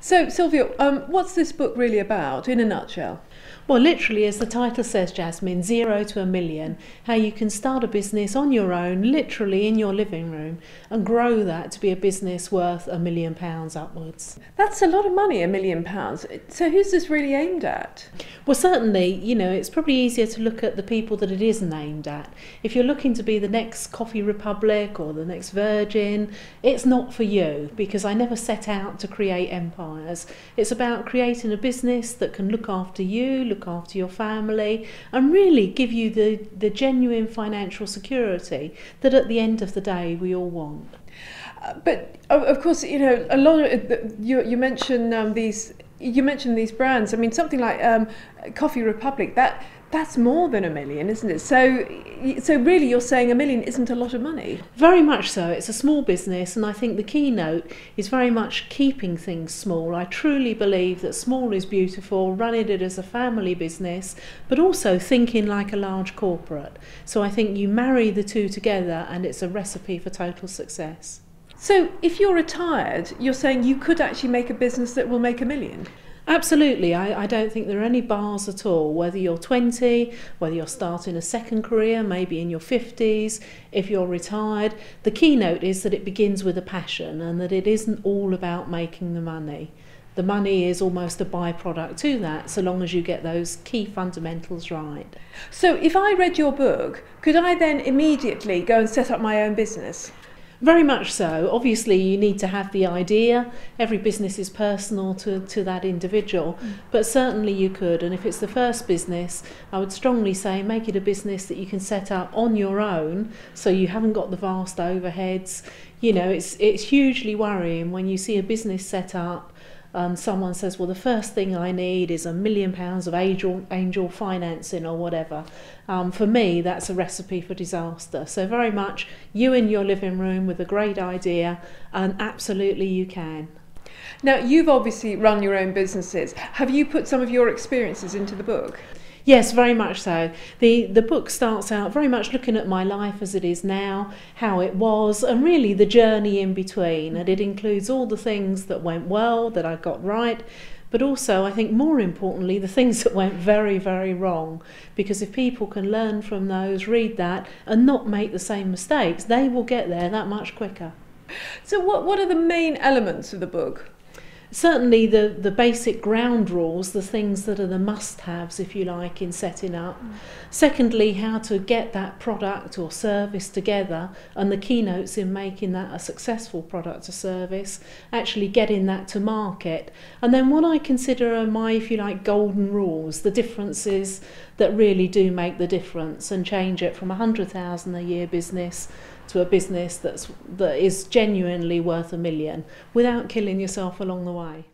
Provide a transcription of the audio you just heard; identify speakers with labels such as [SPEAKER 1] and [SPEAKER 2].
[SPEAKER 1] So, Sylvia, what's this book really about, in a nutshell?
[SPEAKER 2] Well, literally, as the title says, Jasmine, 0 to 1 million, how you can start a business on your own, literally in your living room, and grow that to be a business worth £1 million upwards.
[SPEAKER 1] That's a lot of money, £1 million. So who's this really aimed at?
[SPEAKER 2] Well, certainly, it's probably easier to look at the people that it isn't aimed at. If you're looking to be the next Coffee Republic or the next Virgin, it's not for you, because I never set out to create empires. It's about creating a business that can look after you, look after your family, and really give you the genuine financial security that at the end of the day we all want.
[SPEAKER 1] But of course, a lot of you mentioned these brands. I mean, something like Coffee Republic. That's more than 1 million, isn't it? So really, you're saying 1 million isn't a lot of money.
[SPEAKER 2] Very much so. It's a small business, and I think the keynote is very much keeping things small. I truly believe that small is beautiful, running it as a family business, but also thinking like a large corporate. So I think you marry the two together, and it's a recipe for total success.
[SPEAKER 1] So if you're retired, you're saying you could actually make a business that will make 1 million?
[SPEAKER 2] Absolutely. I don't think there are any bars at all, whether you're 20, whether you're starting a second career, maybe in your 50s, if you're retired. The keynote is that it begins with a passion, and that it isn't all about making the money. The money is almost a byproduct to that, so long as you get those key fundamentals right.
[SPEAKER 1] So if I read your book, could I then immediately go and set up my own business?
[SPEAKER 2] Very much so. Obviously, you need to have the idea. Every business is personal to that individual, but certainly you could. And if it's the first business, I would strongly say make it a business that you can set up on your own, so you haven't got the vast overheads. It's hugely worrying when you see a business set up and someone says, well, the first thing I need is £1 million of angel financing or whatever. For me, that's a recipe for disaster. So very much you in your living room with a great idea, and absolutely you can.
[SPEAKER 1] Now, you've obviously run your own businesses. Have you put some of your experiences into the book?
[SPEAKER 2] Yes, very much so. The book starts out very much looking at my life as it is now, how it was, and really the journey in between. And it includes all the things that went well, that I got right, but also, I think more importantly, the things that went very, very wrong. Because if people can learn from those, read that, and not make the same mistakes, they will get there that much quicker.
[SPEAKER 1] So what are the main elements of the book?
[SPEAKER 2] Certainly the basic ground rules, the things that are the must-haves, if you like, in setting up. Secondly, how to get that product or service together, and the keynotes in making that a successful product or service, actually getting that to market. And then what I consider are my, if you like, golden rules, the differences that really do make the difference and change it from 100,000 a year business to a business that is genuinely worth 1 million, without killing yourself along the way.